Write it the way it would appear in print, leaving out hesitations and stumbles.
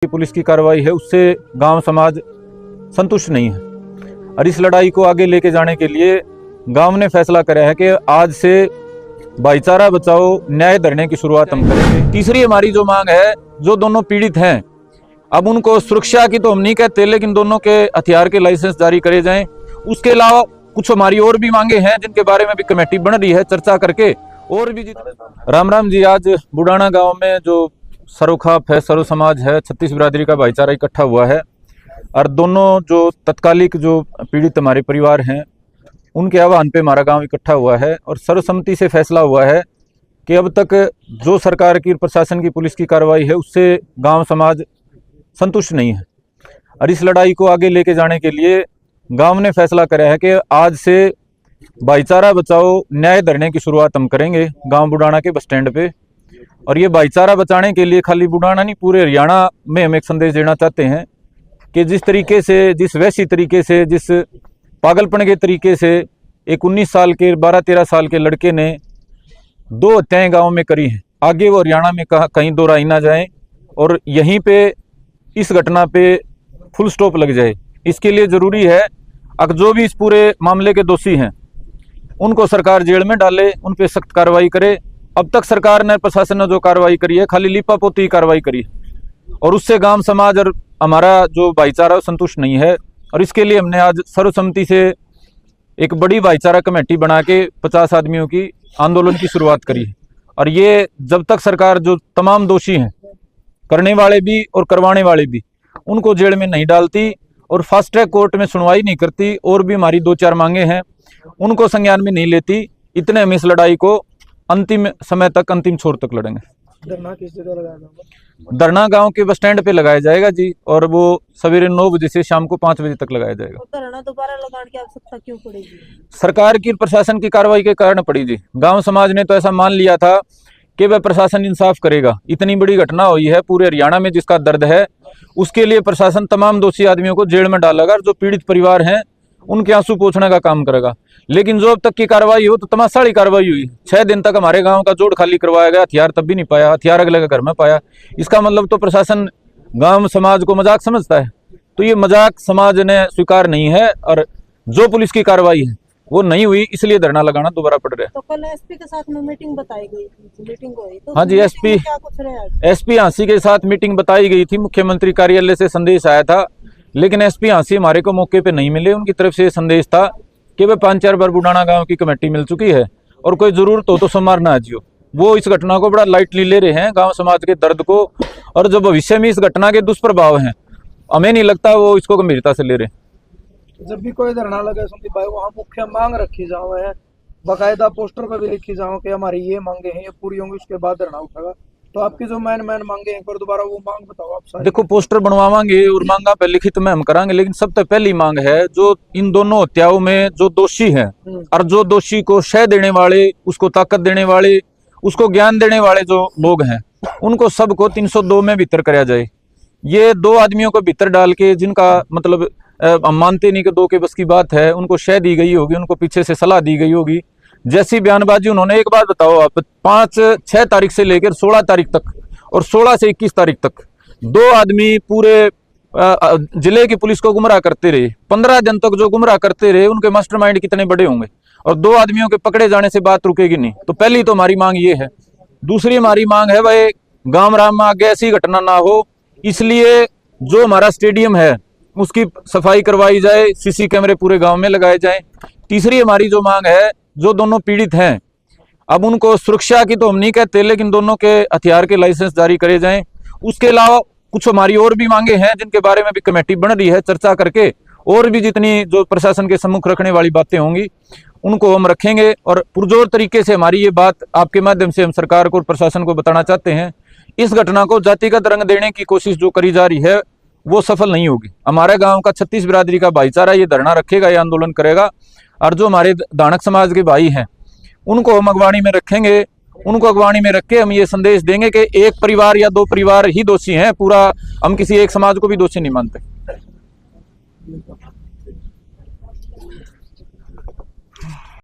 Police की कार्रवाई है उससे गांव समाज संतुष्ट नहीं है और इस लड़ाई को आगे लेके जाने के लिए गांव ने फैसला करा है कि आज से भाईचारा बचाओ न्याय धरने की शुरुआत हम करेंगे। तीसरी हमारी जो मांग है, जो दोनों पीड़ित हैं, अब उनको सुरक्षा की तो हम नहीं कहते, लेकिन दोनों के हथियार के लाइसेंस जारी करे जाएं। उसके अलावा कुछ हमारी और भी मांगे हैं जिनके बारे में भी कमेटी बन रही है चर्चा करके। और भी राम राम जी। आज बुडाना गांव में जो सर्वखाप है, सर्व समाज है, 36 बिरादरी का भाईचारा इकट्ठा हुआ है और दोनों जो तत्कालिक जो पीड़ित हमारे परिवार हैं उनके आह्वान पे हमारा गांव इकट्ठा हुआ है और सर्वसम्मति से फैसला हुआ है कि अब तक जो सरकार की, प्रशासन की, पुलिस की कार्रवाई है उससे गांव समाज संतुष्ट नहीं है और इस लड़ाई को आगे लेके जाने के लिए गांव ने फैसला करा है कि आज से भाईचारा बचाओ न्याय धरने की शुरुआत हम करेंगे गांव बुडाना के बस स्टैंड पे। और ये भाईचारा बचाने के लिए खाली बुडाना नहीं, पूरे हरियाणा में हम एक संदेश देना चाहते हैं कि जिस तरीके से, जिस वैसी तरीके से, जिस पागलपन के तरीके से एक 19 साल के, 12-13 साल के लड़के ने 2 हत्याएं गाँव में करी हैं, आगे वो हरियाणा में कहीं दोहराई ना जाए और यहीं पे इस घटना पे फुल स्टॉप लग जाए। इसके लिए जरूरी है अब जो भी इस पूरे मामले के दोषी हैं उनको सरकार जेल में डाले, उन पे सख्त कार्रवाई करे। अब तक सरकार ने, प्रशासन ने जो कार्रवाई करी है खाली लिपापोती कार्रवाई करी है और उससे गांव समाज और हमारा जो भाईचारा संतुष्ट नहीं है। और इसके लिए हमने आज सर्वसम्मति से एक बड़ी भाईचारा कमेटी बना के 50 आदमियों की आंदोलन की शुरुआत करी है। और ये जब तक सरकार जो तमाम दोषी हैं, करने वाले भी और करवाने वाले भी, उनको जेल में नहीं डालती और फास्ट ट्रैक कोर्ट में सुनवाई नहीं करती, और भी हमारी 2-4 मांगे हैं उनको संज्ञान में नहीं लेती, इतने हम इस लड़ाई को अंतिम समय तक, अंतिम छोर तक लड़ेंगे। धरना किस जगह लगाया जाएगा? धरना गांव के बस स्टैंड पे लगाया जाएगा जी, और वो सवेरे 9 बजे से शाम को 5 बजे तक लगाया जाएगा। तो धरना दोबारा लगाने की आवश्यकता क्यों पड़ेगी? सरकार की, प्रशासन की कार्रवाई के कारण पड़ी जी। गांव समाज ने तो ऐसा मान लिया था कि वह प्रशासन इंसाफ करेगा। इतनी बड़ी घटना हुई है पूरे हरियाणा में जिसका दर्द है, उसके लिए प्रशासन तमाम दोषी आदमियों को जेल में डालेगा और जो पीड़ित परिवार हैं उनके आंसू पोंछने का काम करेगा। लेकिन जो अब तक की कार्रवाई हो तो तमाशाली कार्रवाई हुई। 6 दिन तक हमारे गांव का जोड़ खाली करवाया गया, हथियार तब भी नहीं पाया, हथियार अगले के घर में पाया। इसका मतलब तो प्रशासन गांव समाज को मजाक समझता है। तो ये मजाक समाज ने स्वीकार नहीं है और जो पुलिस की कार्रवाई है वो नहीं हुई, इसलिए धरना लगाना दोबारा पड़ रहा है। तो कल एसपी के साथ में मीटिंग बताई गई थी, मीटिंग हुई तो हाँ जी, एसपी हांसी के साथ मीटिंग बताई गई थी, मुख्यमंत्री कार्यालय से संदेश आया था, लेकिन एसपी हांसी हमारे को मौके पे नहीं मिले। उनकी तरफ से संदेश था कि वह 5-4 बार बुडाना गांव की कमेटी मिल चुकी है और कोई जरूरत हो तो सोमवार ना आजियो। वो इस घटना को बड़ा लाइटली ले रहे हैं, गांव समाज के दर्द को, और जो भविष्य में इस घटना के दुष्प्रभाव हैं हमें नहीं लगता वो इसको गंभीरता से ले रहे हैं। जब भी कोई धरना लगे संदीप भाई, वहाँ मुख्य मांग रखी जाओ है, बाकायदा पोस्टर पर भी लिखी जाओ कि हमारी ये मांगे हैं, ये पूरी होंगी, उसके बाद धरना उठेगा। तो आपकी जो मैन मांगे हैं, एक बार दोबारा वो मांग बताओ आप सारी। देखो, पोस्टर बनवाएंगे और मांगा पे लिखित में हम कराएंगे, लेकिन सबसे पहली मांग है जो इन दोनों हत्याओं में जो दोषी हैं और जो दोषी को शय देने वाले, उसको ताकत देने वाले, उसको ज्ञान देने वाले जो लोग हैं, उनको सबको 302 में भीतर कराया जाए। ये 2 आदमियों को भीतर डाल के, जिनका मतलब हम मानते नहीं कि 2 के बस की बात है, उनको शय दी गई होगी, उनको पीछे से सलाह दी गई होगी, जैसी बयानबाजी उन्होंने। एक बात बताओ आप, 5-6 तारीख से लेकर 16 तारीख तक और 16 से 21 तारीख तक 2 आदमी पूरे जिले की पुलिस को गुमराह करते रहे। 15 दिन तक जो गुमराह करते रहे, उनके मास्टरमाइंड कितने बड़े होंगे, और 2 आदमियों के पकड़े जाने से बात रुकेगी नहीं। तो पहली तो हमारी मांग ये है। दूसरी हमारी मांग है भाई, गांव राम में आगे ऐसी घटना ना हो, इसलिए जो हमारा स्टेडियम है उसकी सफाई करवाई जाए, सीसी कैमरे पूरे गांव में लगाए जाएं। तीसरी हमारी जो मांग है, जो दोनों पीड़ित हैं, अब उनको सुरक्षा की तो हम नहीं कहते, लेकिन दोनों के हथियार के लाइसेंस जारी करे जाएं। उसके अलावा कुछ हमारी और भी मांगे हैं जिनके बारे में भी कमेटी बन रही है चर्चा करके, और भी जितनी जो प्रशासन के सम्मुख रखने वाली बातें होंगी उनको हम रखेंगे। और पुरजोर तरीके से हमारी ये बात आपके माध्यम से हम सरकार को और प्रशासन को बताना चाहते हैं, इस घटना को जातिगत रंग देने की कोशिश जो करी जा रही है वो सफल नहीं होगी। हमारे गांव का 36 बिरादरी का भाईचारा ये धरना रखेगा, ये आंदोलन करेगा, और जो हमारे दानक समाज के भाई हैं उनको हम अगवानी में रखेंगे। उनको अगवानी में रख के हम ये संदेश देंगे कि एक परिवार या 2 परिवार ही दोषी हैं, पूरा हम किसी एक समाज को भी दोषी नहीं मानते।